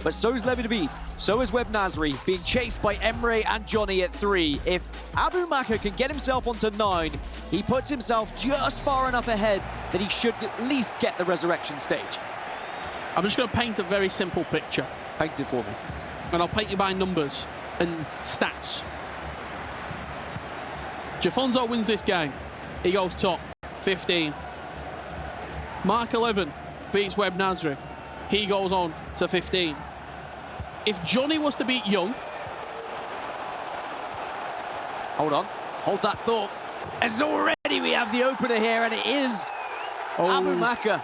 but so is Levi David, so is Web Nasri, being chased by Emre and Johnny at 3. If AbuMakkah can get himself onto 9, he puts himself just far enough ahead that he should at least get the resurrection stage. I'm just going to paint a very simple picture. Paint it for me. And I'll paint you by numbers and stats. Jafonso wins this game. He goes top, 15. Mark 11 beats Web Nasri. He goes on to 15. If Johnny was to beat Young... Hold on. Hold that thought. As already we have the opener here, and it is AbuMakkah.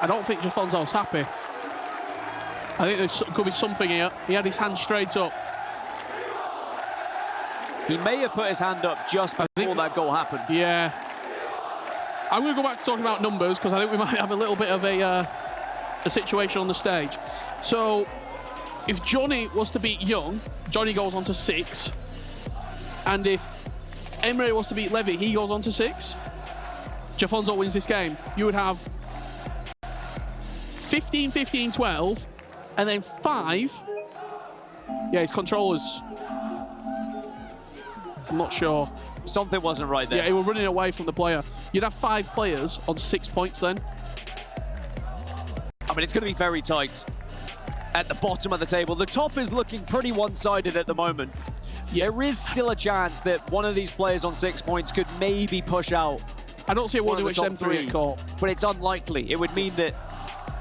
I don't think Jafonso's happy. I think there could be something here. He had his hand straight up. He may have put his hand up just before that goal happened. Yeah. I'm going to go back to talking about numbers because I think we might have a little bit of a situation on the stage. So, if Johnny was to beat Young, Johnny goes on to 6. And if Emre was to beat Levy, he goes on to 6. Jafonso wins this game. You would have 15, 15, 12, and then 5. Yeah, his controllers. I'm not sure. Something wasn't right there. Yeah, he was running away from the player. You'd have 5 players on 6 points then. I mean, it's going to be very tight at the bottom of the table. The top is looking pretty one-sided at the moment. Yeah. There is still a chance that one of these players on 6 points could maybe push out. I don't see a world in which them 3 get caught. But it's unlikely. It would mean that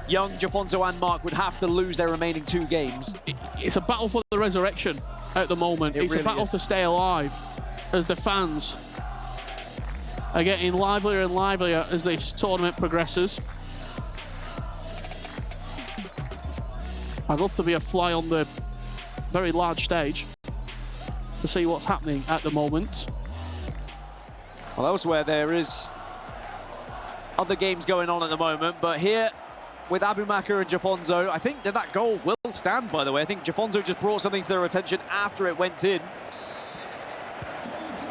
Young, Jafonso and Mark would have to lose their remaining 2 games. It's a battle for the resurrection at the moment. It's really a battle to stay alive as the fans are getting livelier and livelier as this tournament progresses. I'd love to be a fly on the very large stage to see what's happening at the moment. Well, elsewhere there is other games going on at the moment, but here with AbuMakkah and Jafonso, I think that goal will stand, by the way. I think Jafonso just brought something to their attention after it went in.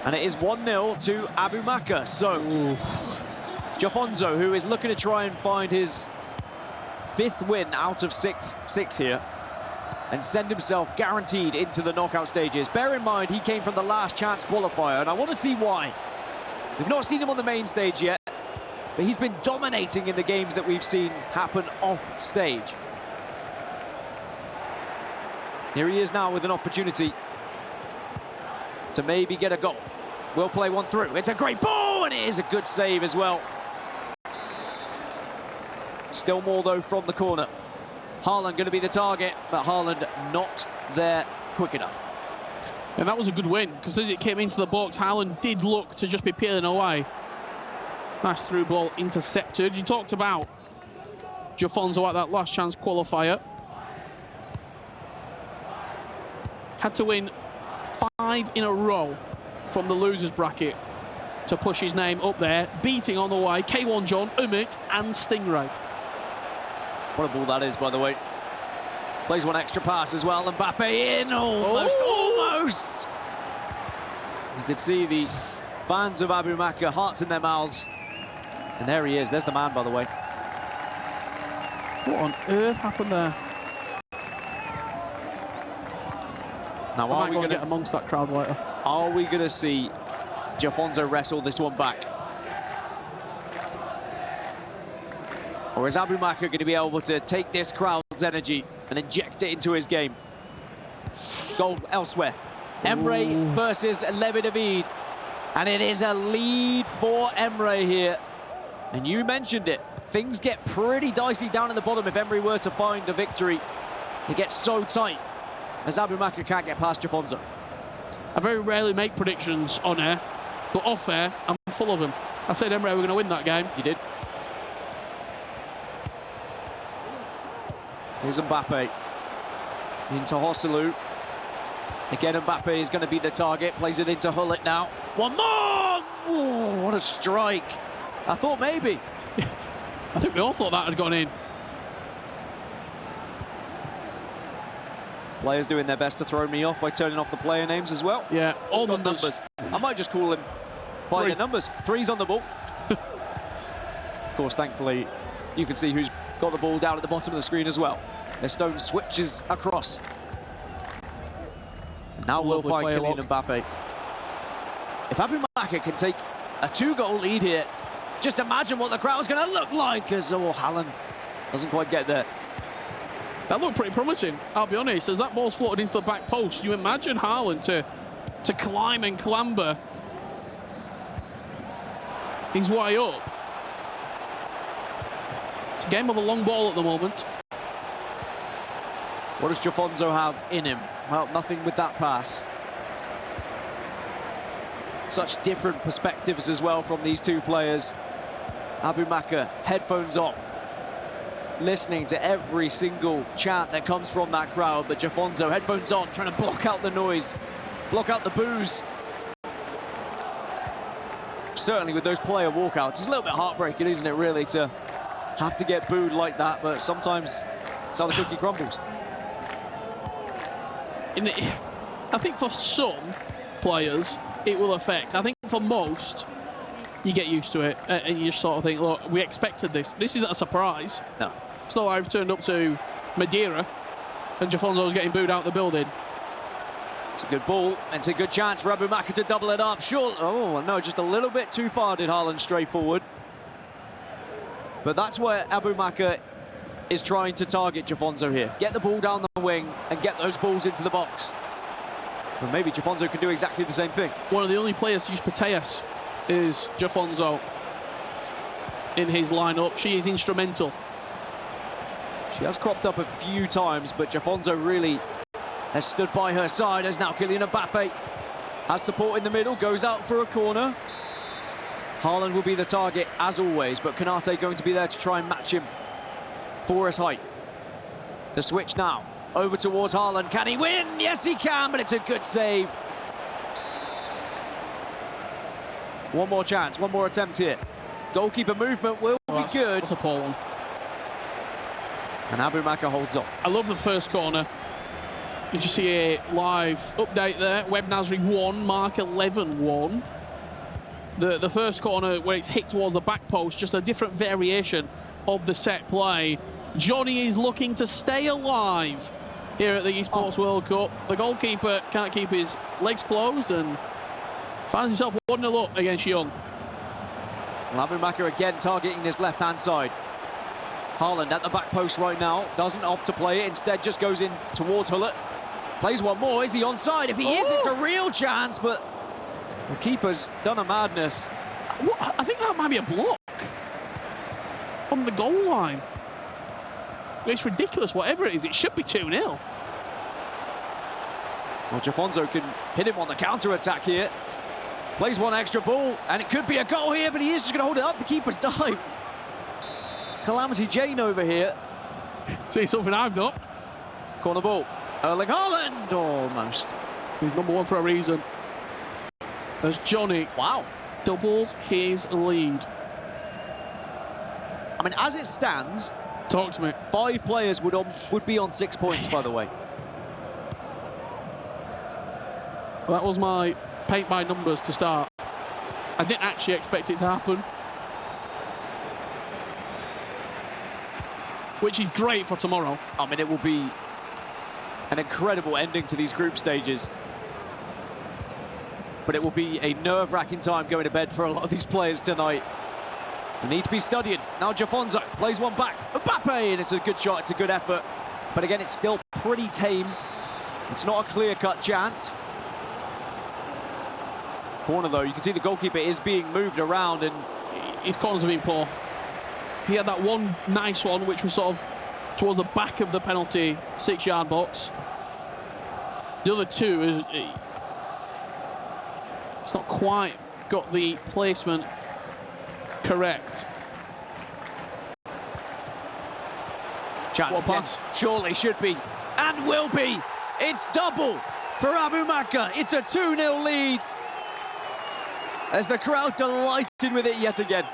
And it is 1-0 to AbuMakkah. So, Jafonso, who is looking to try and find his 5th win out of 6 here and send himself guaranteed into the knockout stages. Bear in mind, he came from the last chance qualifier, and I want to see why. We've not seen him on the main stage yet, but he's been dominating in the games that we've seen happen off stage. Here he is now with an opportunity to maybe get a goal. We'll play one through. It's a great ball, and it is a good save as well. Still more, though, from the corner. Haaland going to be the target, but Haaland not there quick enough. And that was a good win, because as it came into the box, Haaland did look to just be peeling away. Nice through ball intercepted. You talked about Jafonso at that last chance qualifier. Had to win 5 in a row from the losers bracket to push his name up there. Beating on the way K1 John, Umit and Stingray. What a ball that is, by the way. Plays one extra pass as well. Mbappe in, almost. You could see the fans of AbuMakkah, hearts in their mouths. And there he is. There's the man, by the way. What on earth happened there? Now, are we going to get amongst that crowd later? Are we going to see Jafonso wrestle this one back? Or is AbuMakkah going to be able to take this crowd's energy and inject it into his game? Goal elsewhere. Emre versus Levi David. And it is a lead for Emre here. And you mentioned it. Things get pretty dicey down at the bottom if Emre were to find a victory. It gets so tight as AbuMakkah can't get past Jafonso. I very rarely make predictions on air, but off air, I'm full of them. I said Emre were going to win that game. You did. Here's Mbappe. Into Hosselu. Again, Mbappe is going to be the target. Plays it into Hullet now. One more! Ooh, what a strike. I thought maybe. I think we all thought that had gone in. Players doing their best to throw me off by turning off the player names as well. Yeah, all numbers. I might just call him by the numbers. 3's on the ball. Of course, thankfully, you can see who's got the ball down at the bottom of the screen as well. Stone switches across. Now we'll find Kylian Mbappe. If AbuMakkah can take a 2-goal lead here, just imagine what the crowd's going to look like as Haaland doesn't quite get there. That looked pretty promising, I'll be honest. As that ball's floated into the back post, you imagine Haaland to climb and clamber his way up. It's a game of a long ball at the moment. What does Jafonso have in him? Well, nothing with that pass. Such different perspectives as well from these two players. AbuMakkah, headphones off, listening to every single chant that comes from that crowd, but Jafonso, headphones on, trying to block out the noise, block out the boos. Certainly with those player walkouts, it's a little bit heartbreaking, isn't it, really, to have to get booed like that, but sometimes it's how the cookie crumbles. I think for some players, it will affect. I think for most, you get used to it, and you just sort of think, look, we expected this. This isn't a surprise. No. It's not like I've turned up to Madeira and Jafonso's getting booed out the building. It's a good ball, and it's a good chance for AbuMakkah to double it up. Sure. Oh, no, just a little bit too far did Haaland stray forward. But that's where AbuMakkah is trying to target Jafonso here. Get the ball down the wing and get those balls into the box. But maybe Jafonso can do exactly the same thing. One of the only players to use Pateas is Jafonso in his lineup. She is instrumental. She has cropped up a few times, but Jafonso really has stood by her side, as now Kylian Mbappe has support in the middle, goes out for a corner. Haaland will be the target as always, but Konate going to be there to try and match him for his height. The switch now over towards Haaland. Can he win? Yes, he can, but it's a good save. One more chance, one more attempt here. Goalkeeper movement will be good. That's a poor one. And AbuMakkah holds on. I love the first corner. Did you see a live update there? Web Nasri 1, Mark 11 1. The first corner where it's hit towards the back post, just a different variation of the set play. Johnny is looking to stay alive here at the Esports World Cup. The goalkeeper can't keep his legs closed and finds himself 1-0 up against Young. Well, AbuMakkah again targeting this left-hand side. Haaland at the back post right now, doesn't opt to play it, instead just goes in towards Hullet. Plays one more, is he onside? If he is, it's a real chance, but the keeper's done a madness. I think that might be a block on the goal line. It's ridiculous, whatever it is, it should be 2-0. Well, Jafonso can hit him on the counter-attack here. Plays one extra ball, and it could be a goal here, but he is just going to hold it up. The keeper's dive. Calamity Jane over here. See something I've not. Corner ball. Erling Haaland, almost. He's number one for a reason. As Johnny, wow, doubles his lead. I mean, as it stands, talk to me. 5 players would be on 6 points, by the way. Well, that was my paint by numbers to start. I didn't actually expect it to happen. Which is great for tomorrow. I mean, it will be an incredible ending to these group stages. But it will be a nerve-wracking time going to bed for a lot of these players tonight. They need to be studying. Now Jafonso plays one back. Mbappe, and it's a good shot, it's a good effort. But again, it's still pretty tame. It's not a clear-cut chance. Corner, though, you can see the goalkeeper is being moved around, and his corners have been poor. He had that one nice one, which was sort of towards the back of the penalty 6-yard box. The other two is it's not quite got the placement correct. Chance again. Surely should be and will be. It's double for AbuMakkah. It's a 2-0 lead. As the crowd delighted with it yet again.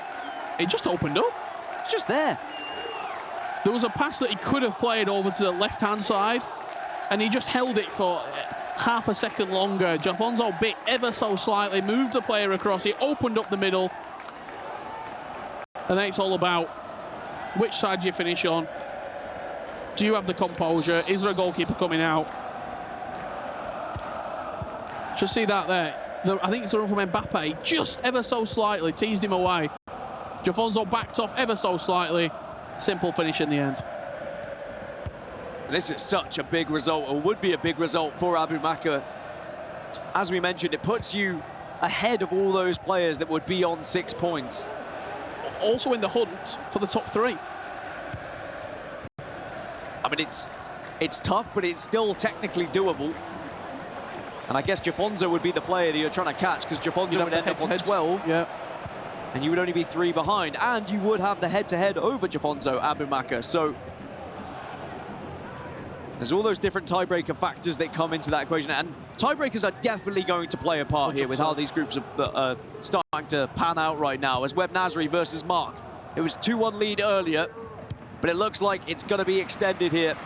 It just opened up. It's just there. There was a pass that he could have played over to the left-hand side, and he just held it for half a second longer. Jafonso bit ever so slightly, moved the player across, he opened up the middle, and then it's all about Which side do you finish on? Do you have the composure? Is there a goalkeeper coming out? Just see that there. I think it's a run from Mbappe, just ever so slightly, teased him away. Jafonso backed off ever so slightly. Simple finish in the end. This is such a big result, or would be a big result for AbuMakkah. As we mentioned, it puts you ahead of all those players that would be on 6 points. Also in the hunt for the top 3. I mean, it's tough, but it's still technically doable. And I guess Jafonso would be the player that you're trying to catch, because Jafonso would end up on 12. Yeah. And you would only be 3 behind. And you would have the head-to-head over Jafonso, AbuMakkah. So there's all those different tiebreaker factors that come into that equation. And tiebreakers are definitely going to play a part here with how these groups are starting to pan out right now. As Web Nasri versus Mark. It was 2-1 lead earlier, but it looks like it's going to be extended here.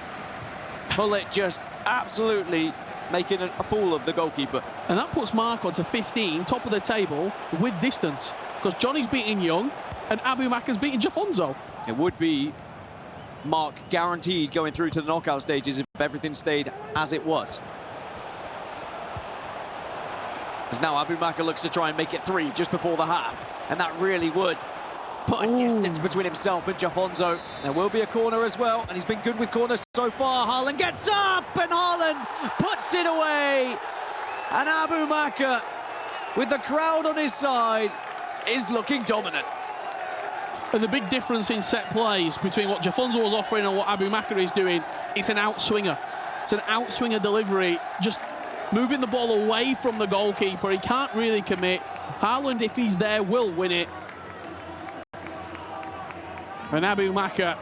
Pullet just absolutely making a fool of the goalkeeper. And that puts Mark onto 15, top of the table, with distance. Because Johnny's beating Young, and AbuMakkah's beating Jafonso. It would be Mark guaranteed going through to the knockout stages if everything stayed as it was. As now AbuMakkah looks to try and make it 3 just before the half. And that really would put a distance between himself and Jafonso. There will be a corner as well, and he's been good with corners so far. Haaland gets up, and Haaland puts it away. And AbuMakkah, with the crowd on his side, is looking dominant. And the big difference in set plays between what Jafonso was offering and what AbuMakkah is doing, it's an outswinger. It's an outswinger delivery, just moving the ball away from the goalkeeper. He can't really commit. Haaland, if he's there, will win it. And AbuMakkah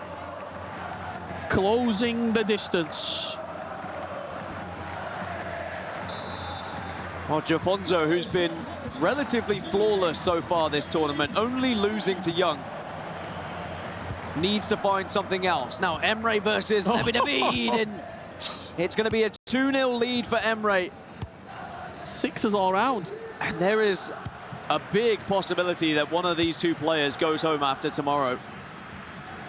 closing the distance. Well, Jafonso, who's been relatively flawless so far this tournament, only losing to Young, needs to find something else. Now, Emre versus Levy David, and it's going to be a 2-0 lead for Emre. 6s all round. And there is a big possibility that one of these 2 players goes home after tomorrow.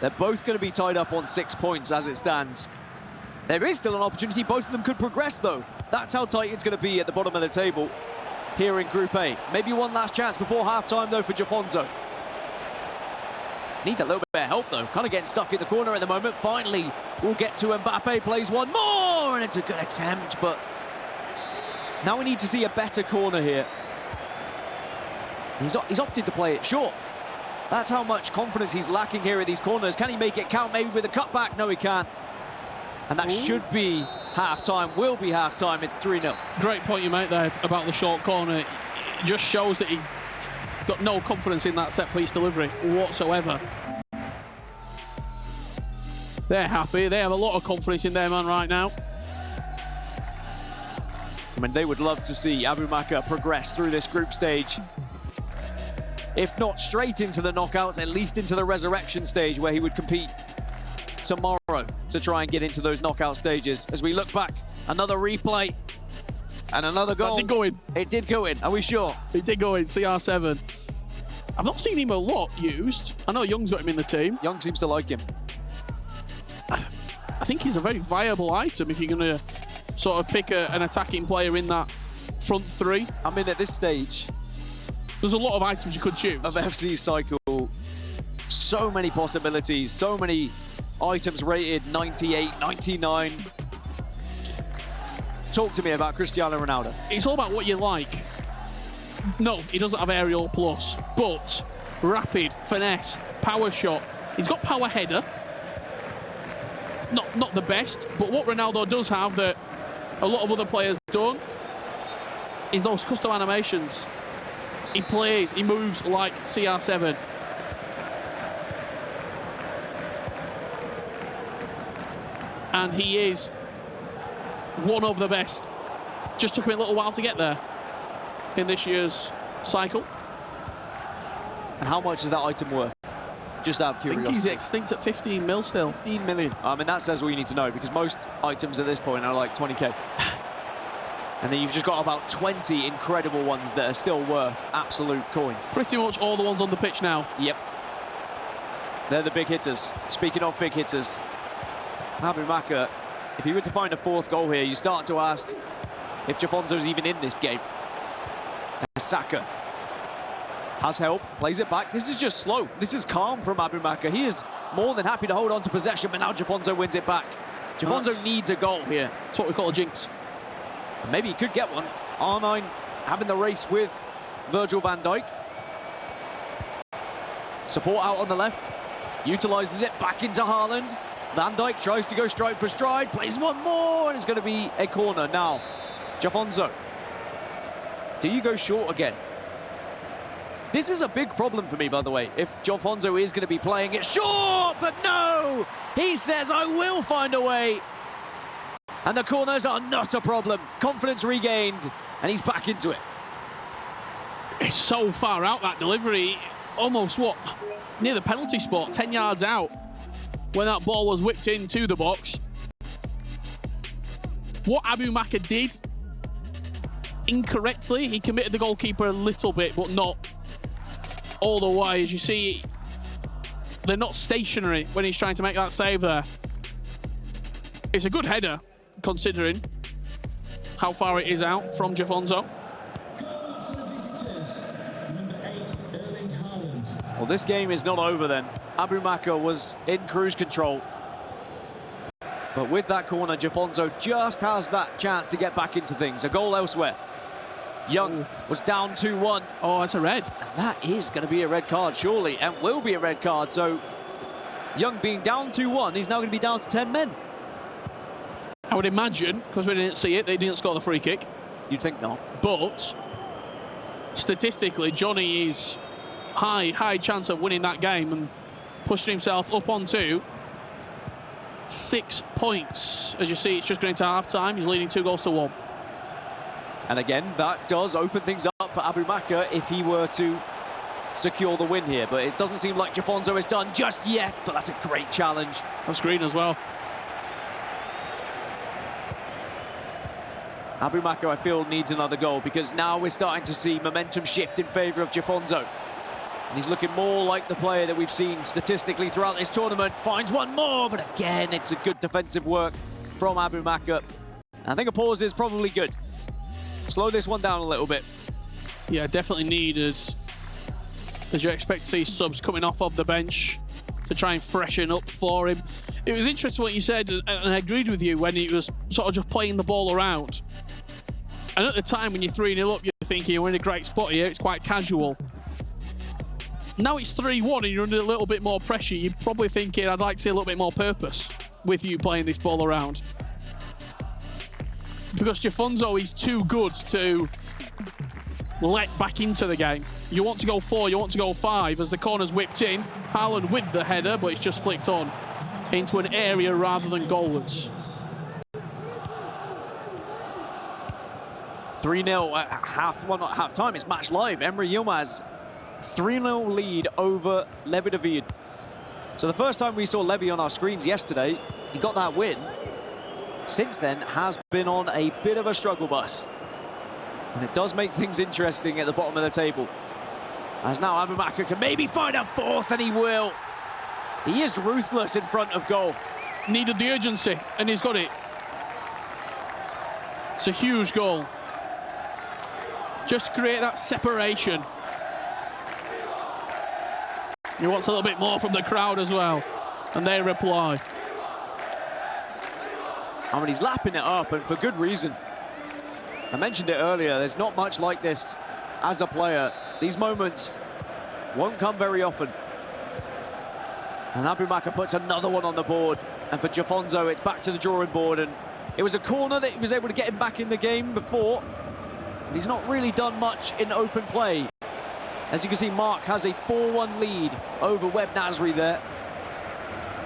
They're both going to be tied up on 6 points as it stands. There is still an opportunity. Both of them could progress, though. That's how tight it's going to be at the bottom of the table here in Group A. Maybe one last chance before half-time, though, for Jafonso. Needs a little bit of help, though. Kind of getting stuck in the corner at the moment. Finally, we'll get to Mbappe, plays one more, and it's a good attempt, but now we need to see a better corner here. He's opted to play it short. That's how much confidence he's lacking here at these corners. Can he make it count, maybe with a cutback? No, he can't. And that should be half-time, will be half-time. It's 3-0. Great point you make there about the short corner. It just shows that he got no confidence in that set-piece delivery whatsoever. They're happy. They have a lot of confidence in their man right now. I mean, they would love to see AbuMakkah progress through this group stage. If not straight into the knockouts, at least into the resurrection stage where he would compete tomorrow to try and get into those knockout stages. As we look back, another replay and another goal. That did go in. It did go in, are we sure? It did go in, CR7. I've not seen him a lot used. I know Young's got him in the team. Young seems to like him. I think he's a very viable item if you're going to sort of pick an attacking player in that front 3. I mean, at this stage, there's a lot of items you could choose. Of FC's cycle, so many possibilities, so many items rated 98, 99. Talk to me about Cristiano Ronaldo. It's all about what you like. No, he doesn't have aerial plus, but rapid, finesse, power shot. He's got power header. Not the best, but what Ronaldo does have that a lot of other players don't is those custom animations. He plays, he moves like CR7. And he is one of the best. Just took him a little while to get there in this year's cycle. And how much is that item worth? Just out of curiosity. I think he's extinct at 15 mil still. 15 million. I mean, that says all you need to know, because most items at this point are like 20k. And then you've just got about 20 incredible ones that are still worth absolute coins. Pretty much all the ones on the pitch now. Yep. They're the big hitters. Speaking of big hitters, AbuMakkah, if he were to find a fourth goal here, you start to ask if Jafonso's even in this game. And Saka has help, plays it back. This is just slow. This is calm from AbuMakkah. He is more than happy to hold on to possession, but now Jafonso wins it back. Jafonso needs a goal here. That's what we call a jinx. And maybe he could get one. R9 having the race with Virgil van Dijk. Support out on the left. Utilises it back into Haaland. Van Dijk tries to go stride for stride, plays one more, and it's going to be a corner. Now, Jafonso, do you go short again? This is a big problem for me, by the way, if Jafonso is going to be playing it short, but no! He says, I will find a way. And the corners are not a problem. Confidence regained, and he's back into it. It's so far out, that delivery. Almost, what, near the penalty spot, 10 yards out, when that ball was whipped into the box. What AbuMakkah did incorrectly, he committed the goalkeeper a little bit, but not all the way. As you see, they're not stationary when he's trying to make that save there. It's a good header, considering how far it is out from Jafonso. Well, this game is not over then. AbuMakkah was in cruise control. But with that corner, Jafonso just has that chance to get back into things. A goal elsewhere. Young was down 2-1. Oh, that's a red. And that is going to be a red card, surely, and will be a red card. So, Young being down 2-1, he's now going to be down to 10 men. I would imagine, because we didn't see it, they didn't score the free kick. You'd think not. But, statistically, Johnny is high chance of winning that game and pushing himself up onto 6 points. As you see, it's just going into half-time. He's leading 2-1. And again, that does open things up for AbuMakkah if he were to secure the win here. But it doesn't seem like Jafonso is done just yet, but that's a great challenge. That's green as well. AbuMakkah, I feel, needs another goal because now we're starting to see momentum shift in favour of Jafonso. And he's looking more like the player that we've seen statistically throughout this tournament. Finds one more, but again, it's a good defensive work from AbuMakkah. I think a pause is probably good. Slow this one down a little bit. Yeah, definitely needed. As you expect to see subs coming off of the bench to try and freshen up for him. It was interesting what you said, and I agreed with you when he was sort of just playing the ball around. And at the time when you're 3-0 up, you're thinking you're in a great spot here, it's quite casual. Now it's 3-1 and you're under a little bit more pressure. You're probably thinking, I'd like to see a little bit more purpose with you playing this ball around. Because Jafonso is too good to let back into the game. You want to go 4, you want to go 5 as the corner's whipped in. Haaland with the header, but it's just flicked on into an area rather than goalwards. 3-0 at not half time, it's match live. Emre Yilmaz, 3-0 lead over Levi David. So the first time we saw Levi on our screens yesterday, he got that win. Since then, has been on a bit of a struggle bus. And it does make things interesting at the bottom of the table. As now AbuMakkah can maybe find a fourth, and he will. He is ruthless in front of goal. Needed the urgency, and he's got it. It's a huge goal. Just create that separation. He wants a little bit more from the crowd as well, and they reply. I mean, he's lapping it up, and for good reason. I mentioned it earlier, there's not much like this as a player. These moments won't come very often. And AbuMakkah puts another one on the board. And for Jafonso, it's back to the drawing board. And it was a corner that he was able to get him back in the game before. But he's not really done much in open play. As you can see, Mark has a 4-1 lead over Webb Nasri there.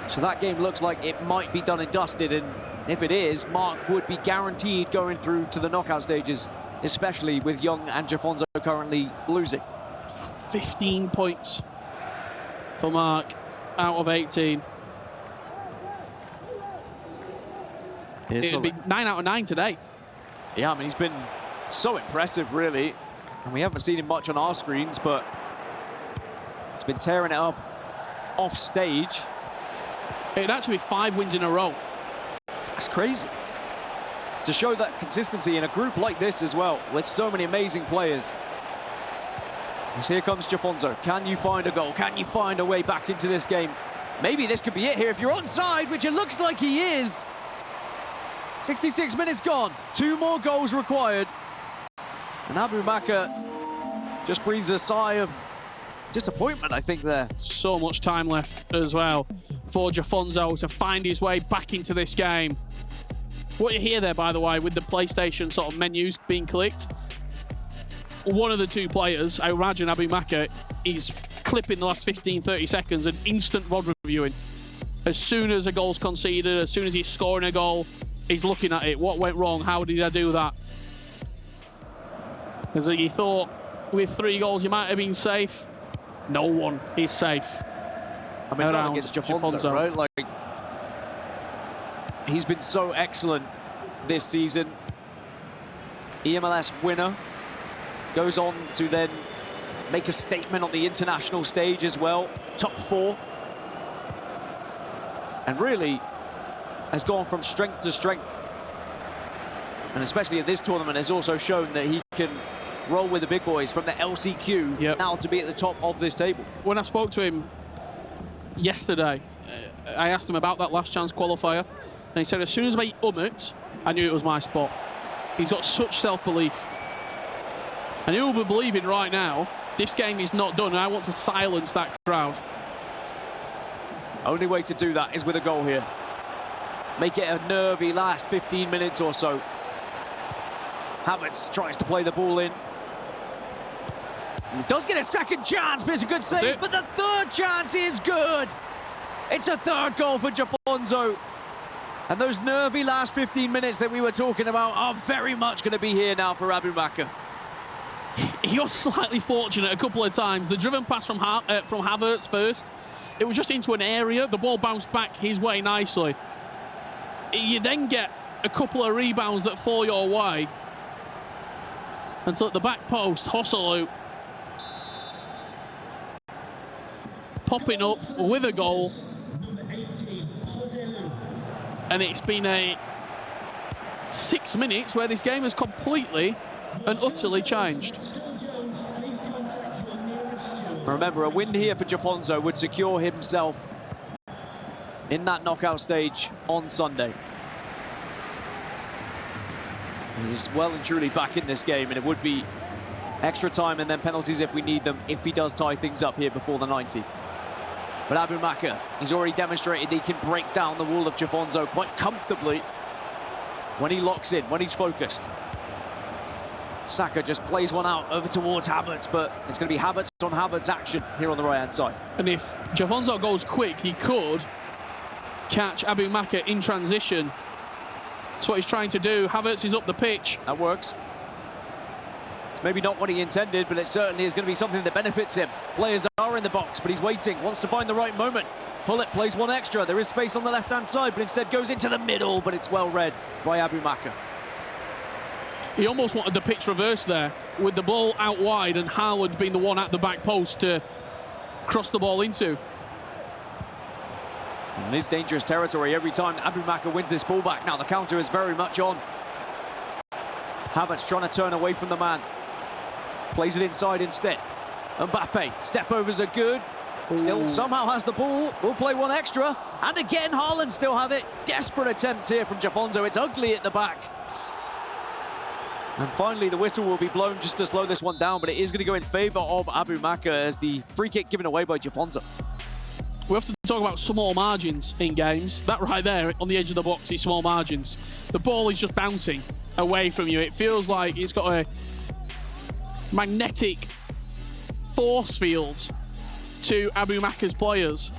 So that game looks like it might be done and dusted. And if it is, Mark would be guaranteed going through to the knockout stages, especially with Young and Jafonso currently losing. 15 points for Mark out of 18. It'd be 9 out of 9 today. Yeah, I mean, he's been so impressive, really. And we haven't seen him much on our screens, but he's been tearing it up. off stage. It'd actually be 5 wins in a row. That's crazy. To show that consistency in a group like this as well, with so many amazing players. As here comes Jafonso. Can you find a goal? Can you find a way back into this game? Maybe this could be it here if you're onside, which it looks like he is. 66 minutes gone. 2 more goals required. And AbuMakkah just breathes a sigh of disappointment, I think, there. So much time left as well for Jafonso to find his way back into this game. What you hear there, by the way, with the PlayStation sort of menus being clicked, one of the 2 players, I imagine AbuMakkah, is clipping the last 15-30 seconds and instant VOD reviewing. As soon as a goal's conceded, as soon as he's scoring a goal, he's looking at it. What went wrong? How did I do that? As he thought with 3 goals he might have been safe. No one is safe. I mean, not against Jafonso, right? Like, he's been so excellent this season. EMLS winner. Goes on to then make a statement on the international stage as well. Top 4. And really has gone from strength to strength. And especially at this tournament has also shown that he can roll with the big boys from the LCQ now to be at the top of this table. When I spoke to him yesterday, I asked him about that last chance qualifier. And he said, as soon as I it, I knew it was my spot. He's got such self-belief. And he'll be believing right now, this game is not done, and I want to silence that crowd. Only way to do that is with a goal here. Make it a nervy last 15 minutes or so. Havertz tries to play the ball in. He does get a second chance, but it's a good save. But the 3rd chance is good. It's a 3rd goal for Jafonso. And those nervy last 15 minutes that we were talking about are very much going to be here now for AbuMakkah. He was slightly fortunate a couple of times. The driven pass from Havertz first, it was just into an area. The ball bounced back his way nicely. You then get a couple of rebounds that fall your way. Until at the back post, Hosselu popping up with a goal. And it's been a 6 minutes where this game has completely and utterly changed. Remember, a win here for Jafonso would secure himself in that knockout stage on Sunday. He's well and truly back in this game, and it would be extra time and then penalties if we need them, if he does tie things up here before the 90. But AbuMakkah, he's already demonstrated he can break down the wall of Jafonso quite comfortably when he locks in, when he's focused. Saka just plays one out over towards Havertz, but it's going to be Havertz on Havertz action here on the right-hand side. And if Jafonso goes quick, he could catch AbuMakkah in transition. That's what he's trying to do. Havertz is up the pitch. That works. It's maybe not what he intended, but it certainly is going to be something that benefits him. Players are in the box, but he's waiting, wants to find the right moment. Pullet plays one extra. There is space on the left-hand side, but instead goes into the middle, but it's well read by AbuMakkah. He almost wanted the pitch reverse there, with the ball out wide and Haaland being the one at the back post to cross the ball into. And it's dangerous territory every time AbuMakkah wins this ball back. Now the counter is very much on. Havertz trying to turn away from the man. Plays it inside instead. Mbappe, step overs are good. Still somehow has the ball. Will play one extra. And again, Haaland still have it. Desperate attempts here from Jafonso. It's ugly at the back. And finally, the whistle will be blown just to slow this one down, but it is going to go in favour of AbuMakkah as the free kick given away by Jafonso. We have to talk about small margins in games. That right there on the edge of the box is small margins. The ball is just bouncing away from you. It feels like it's got a magnetic force field to AbuMakkah's players.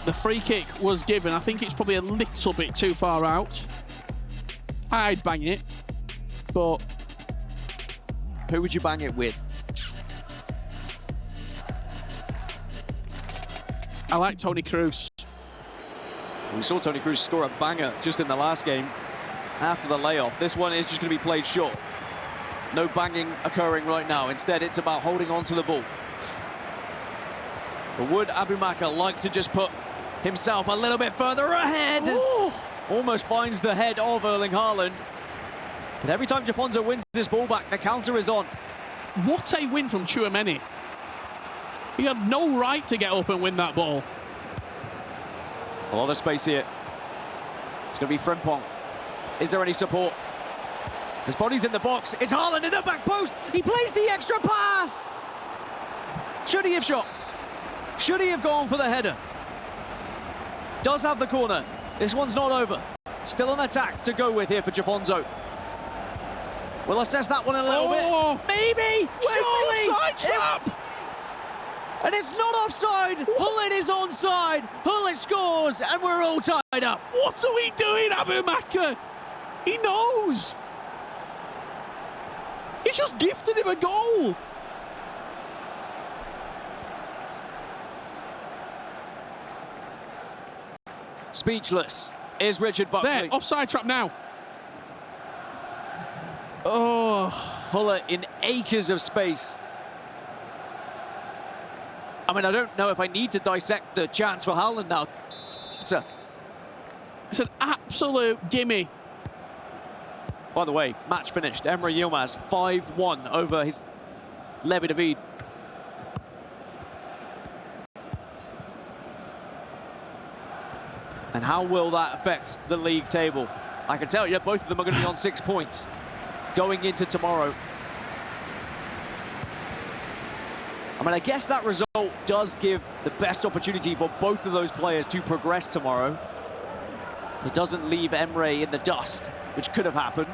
The free kick was given. I think it's probably a little bit too far out. I'd bang it, but who would you bang it with? I like Toni Kroos. We saw Toni Kroos score a banger just in the last game after the layoff. This one is just going to be played short. No banging occurring right now. Instead, it's about holding on to the ball. But would AbuMakkah like to just put himself a little bit further ahead? As almost finds the head of Erling Haaland. But every time Jafonso wins this ball back, the counter is on. What a win from Tchouaméni. He had no right to get up and win that ball. A lot of space here. It's going to be Frimpong. Is there any support? His body's in the box. It's Haaland in the back post. He plays the extra pass. Should he have shot? Should he have gone for the header? Does have the corner. This one's not over. Still an attack to go with here for Jafonso. We'll assess that one a little bit. Maybe. Surely. Offside trap. And it's not offside. Gullit is onside. Gullit scores, and we're all tied up. What are we doing, AbuMakkah? He knows. He just gifted him a goal. Speechless is Richard Buckley. There, offside trap now. Oh. Gullit in acres of space. I mean, I don't know if I need to dissect the chance for Haaland now. It's an absolute gimme. By the way, match finished. Emre Yilmaz 5-1 over his Levi David. And how will that affect the league table? I can tell you, both of them are going to be on 6 points going into tomorrow. I mean, I guess that result does give the best opportunity for both of those players to progress tomorrow. It doesn't leave Emre in the dust, which could have happened.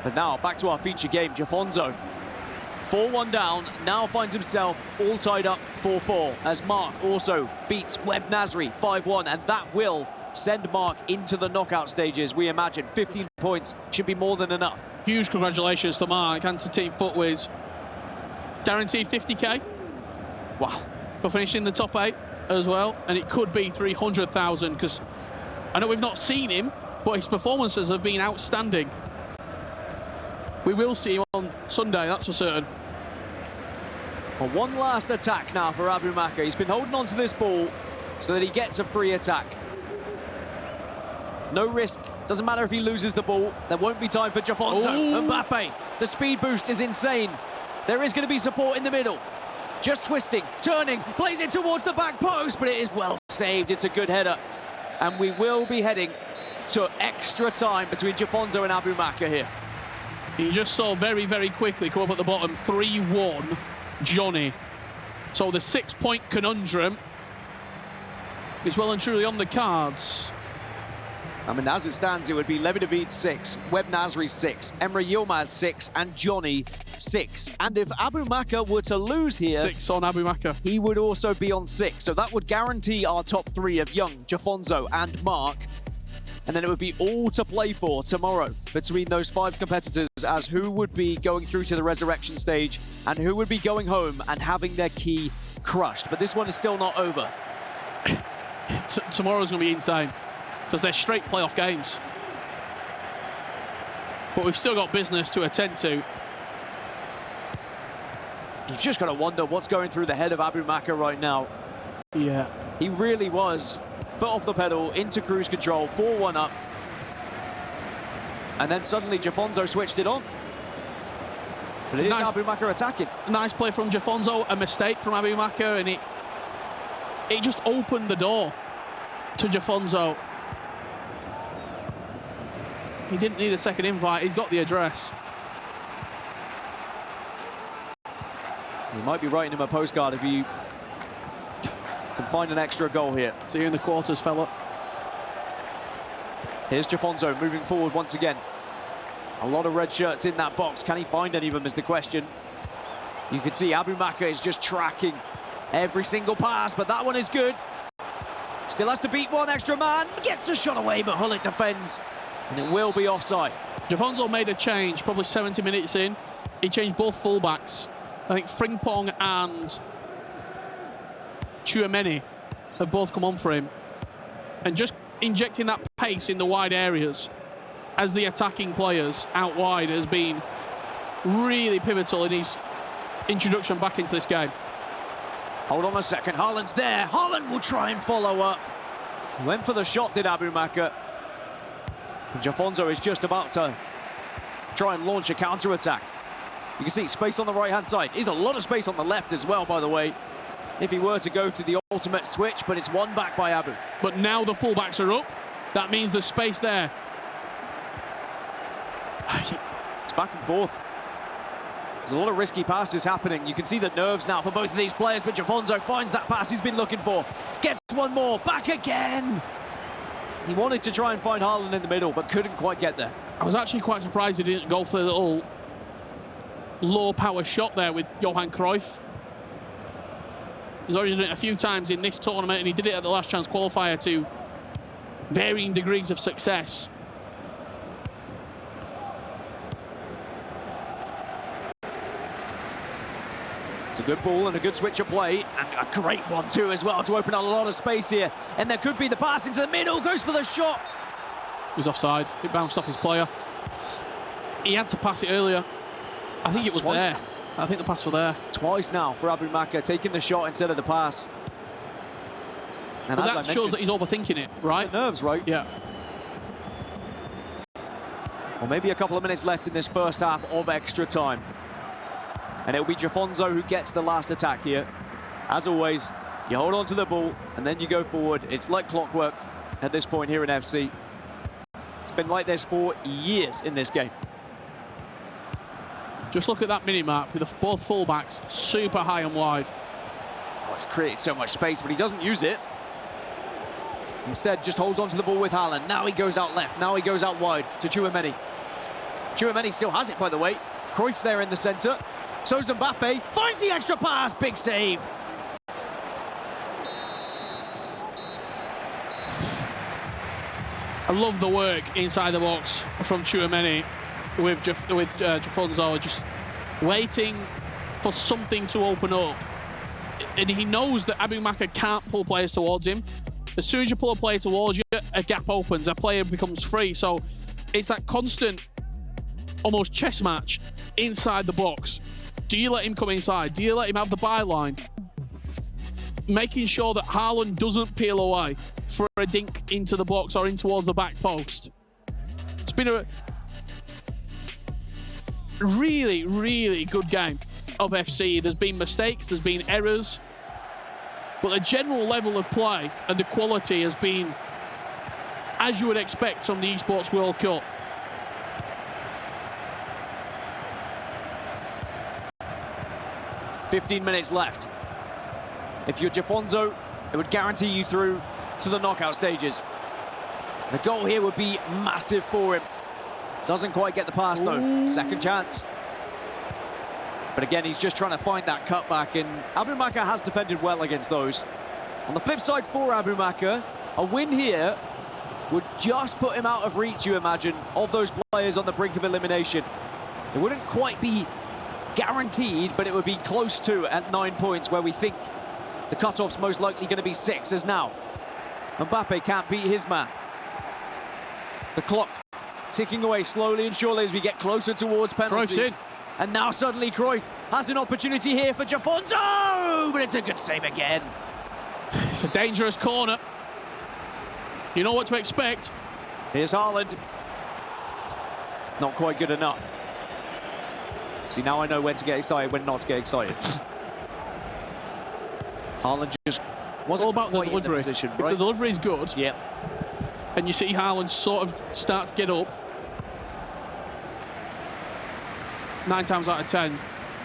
But now, back to our feature game, Jafonso. 4-1 down, now finds himself all tied up 4-4, as Mark also beats Webb Nasri 5-1, and that will send Mark into the knockout stages, we imagine. 15 points should be more than enough. Huge congratulations to Mark and to Team Footwiz. Guaranteed 50k. Wow. For finishing the top 8 as well, and it could be 300,000, because I know we've not seen him, but his performances have been outstanding. We will see him on Sunday, that's for certain. Well, one last attack now for AbuMakkah. He's been holding on to this ball so that he gets a free attack. No risk. Doesn't matter if he loses the ball. There won't be time for Jafonso. Mbappe. The speed boost is insane. There is going to be support in the middle. Just twisting, turning, plays it towards the back post, but it is well saved. It's a good header. And we will be heading to extra time between Jafonso and AbuMakkah here. You just saw very, very quickly come up at the bottom, 3-1, Johnny. So the 6-point conundrum is well and truly on the cards. I mean, as it stands, it would be Levi David 6, Webb Nasri 6, Emre Yilmaz 6, and Johnny 6. And if AbuMakkah were to lose here, 6 on AbuMakkah, he would also be on 6. So that would guarantee our top 3 of Young, Jafonso, and Mark. And then it would be all to play for tomorrow between those 5 competitors, as who would be going through to the resurrection stage and who would be going home and having their key crushed. But this one is still not over. Tomorrow's going to be insane, because they're straight playoff games. But we've still got business to attend to. You've just got to wonder what's going through the head of AbuMakkah right now. Yeah. He really was. Foot off the pedal, into cruise control, 4-1 up. And then suddenly Jafonso switched it on. But it is AbuMakkah attacking. Nice play from Jafonso, a mistake from AbuMakkah, and it just opened the door to Jafonso. He didn't need a second invite, he's got the address. He might be writing him a postcard if he can find an extra goal here. See you in the quarters, fella. Here's Jafonso moving forward once again. A lot of red shirts in that box. Can he find any of them is the question. You can see AbuMakkah is just tracking every single pass, but that one is good. Still has to beat one extra man. Gets the shot away, but Gullit defends. And it will be offside. Jafonso made a change, probably 70 minutes in. He changed both fullbacks. I think Frimpong and Tchouaméni have both come on for him. And just injecting that pace in the wide areas as the attacking players out wide has been really pivotal in his introduction back into this game. Hold on a second, Haaland's there. Haaland will try and follow up. He went for the shot, did AbuMakkah. And Jafonso is just about to try and launch a counter-attack. You can see space on the right-hand side. There's a lot of space on the left as well, by the way, if he were to go to the ultimate switch, but it's won back by Abu. But now the fullbacks are up. That means there's space there. It's back and forth. There's a lot of risky passes happening. You can see the nerves now for both of these players, but Jafonso finds that pass he's been looking for. Gets one more, back again. He wanted to try and find Haaland in the middle, but couldn't quite get there. I was actually quite surprised he didn't go for the little low-power shot there with Johan Cruyff. He's already done it a few times in this tournament, and he did it at the last chance qualifier to varying degrees of success. It's a good ball and a good switch of play, and a great one too as well to open up a lot of space here. And there could be the pass into the middle, goes for the shot. He's offside. It bounced off his player. He had to pass it earlier. I think it was there. I think the pass was there. Twice now for AbuMakkah, taking the shot instead of the pass. And but that shows that he's overthinking it, right? It's the nerves, right? Yeah. Well, maybe a couple of minutes left in this first half of extra time. And it'll be Jafonso who gets the last attack here. As always, you hold on to the ball and then you go forward. It's like clockwork at this point here in FC. It's been like this for years in this game. Just look at that mini-map with both fullbacks super high and wide. Oh, it's created so much space, but he doesn't use it. Instead, just holds on to the ball with Haaland. Now he goes out left. Now he goes out wide to Tchouaméni. Tchouaméni still has it, by the way. Cruyff's there in the centre. So's Mbappe. Finds the extra pass. Big save. I love the work inside the box from Tchouaméni with Jafonso, just waiting for something to open up. And he knows that AbuMakkah can't pull players towards him. As soon as you pull a player towards you, a gap opens, a player becomes free. So it's that constant, almost chess match inside the box. Do you let him come inside? Do you let him have the byline? Making sure that Haaland doesn't peel away for a dink into the box or in towards the back post. It's been a really, really good game of FC. There's been mistakes, there's been errors, but the general level of play and the quality has been as you would expect from the Esports World Cup. "15 minutes left. If you're Jafonso, it would guarantee you through to the knockout stages. The goal here would be massive for him. Doesn't quite get the pass though. Ooh. Second chance. But again, he's just trying to find that cutback, and AbuMakkah has defended well against those. On the flip side for AbuMakkah, a win here would just put him out of reach, you imagine, of those players on the brink of elimination. It wouldn't quite be guaranteed, but it would be close to at 9 points, where we think the cutoff's most likely going to be 6 as now. Mbappe can't beat his man. The clock ticking away slowly and surely as we get closer towards penalties. And now suddenly Cruyff has an opportunity here for Jafonso, but it's a good save again. It's a dangerous corner. You know what to expect. Here's Haaland. Not quite good enough. See, now I know when to get excited, when not to get excited. Haaland just wasn't all about the quite in delivery. position, If right? the delivery is good, Yep. and you see Haaland sort of start to get up, 9 times out of 10,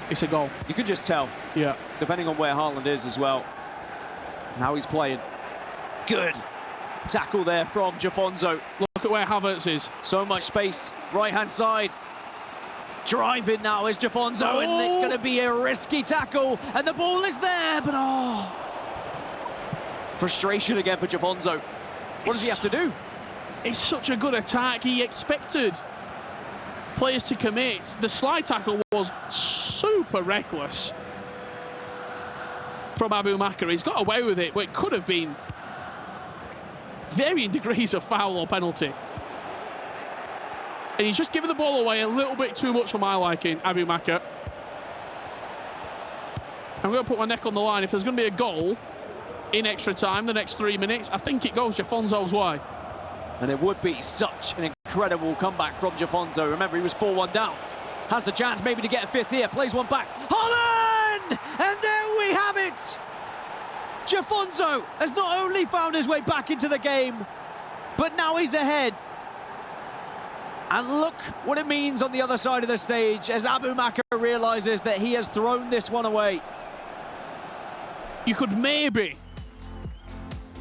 it's a goal. You can just tell, Yeah. depending on where Haaland is as well, and how he's playing. Good tackle there from Jafonso. Look at where Havertz is. So much space, right-hand side. Driving now is Jafonso, and it's going to be a risky tackle, and the ball is there, but oh. Frustration again for Jafonso. What does he have to do? It's such a good attack. He expected players to commit. The slide tackle was super reckless from AbuMakkah. He's got away with it, but it could have been varying degrees of foul or penalty. And he's just giving the ball away a little bit too much for my liking, AbuMakkah. I'm going to put my neck on the line. If there's going to be a goal in extra time, the next 3 minutes, I think it goes Jafonso's way. And it would be such an incredible comeback from Jafonso. Remember, he was 4-1 down. Has the chance maybe to get a fifth here. Plays one back. Holland! And there we have it! Jafonso has not only found his way back into the game, but now he's ahead. And look what it means on the other side of the stage as AbuMakkah realizes that he has thrown this one away. You could maybe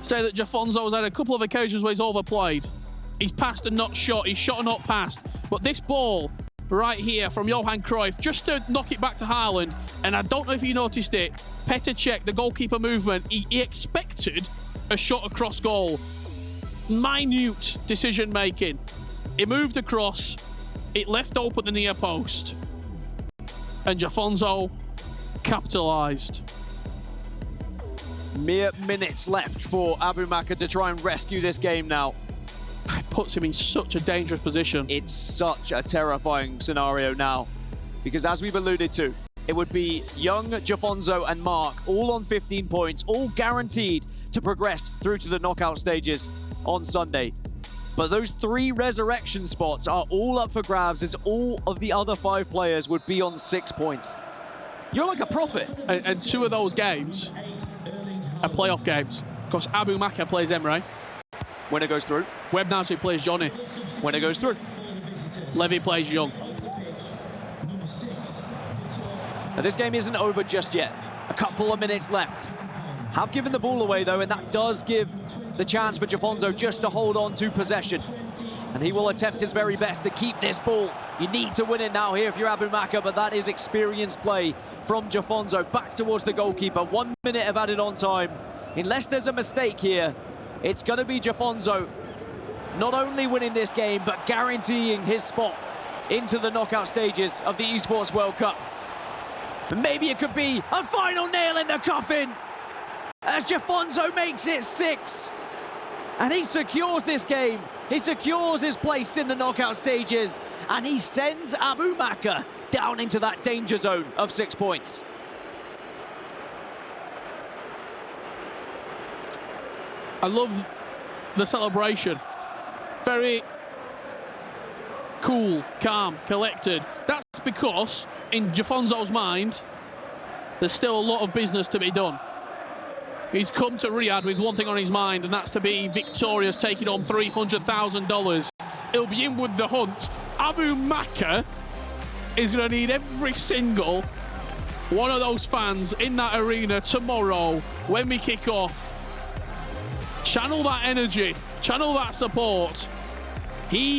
say that Jafonso's had a couple of occasions where he's overplayed. He's passed and not shot, he's shot and not passed. But this ball right here from Johan Cruyff, just to knock it back to Haaland, and I don't know if you noticed it, Petr Cech, the goalkeeper movement, he expected a shot across goal. Minute decision making. It moved across, it left open the near post, and Jafonso capitalised. Mere minutes left for AbuMakkah to try and rescue this game now. It puts him in such a dangerous position. It's such a terrifying scenario now, because as we've alluded to, it would be young Jafonso and Mark all on 15 points, all guaranteed to progress through to the knockout stages on Sunday. But those 3 resurrection spots are all up for grabs as all of the other 5 players would be on 6 points. You're like a prophet. And 2 of those games are playoff games, because AbuMakkah plays Emre. Winner goes through. Webb Nasri plays Johnny. Winner goes through. Levy plays Young. Now, this game isn't over just yet. A couple of minutes left. Have given the ball away, though, and that does give the chance for Jafonso just to hold on to possession. And he will attempt his very best to keep this ball. You need to win it now here if you're AbuMakkah, but that is experienced play from Jafonso. Back towards the goalkeeper. 1 minute of added on time. Unless there's a mistake here, it's going to be Jafonso not only winning this game, but guaranteeing his spot into the knockout stages of the Esports World Cup. And maybe it could be a final nail in the coffin as Jafonso makes it 6. And he secures this game. He secures his place in the knockout stages, and he sends AbuMakkah down into that danger zone of 6 points. I love the celebration. Very cool, calm, collected. That's because, in Jafonso's mind, there's still a lot of business to be done. He's come to Riyadh with one thing on his mind, and that's to be victorious, taking on $300,000. He'll be in with the hunt. AbuMakkah is going to need every single one of those fans in that arena tomorrow when we kick off. Channel that energy, channel that support. He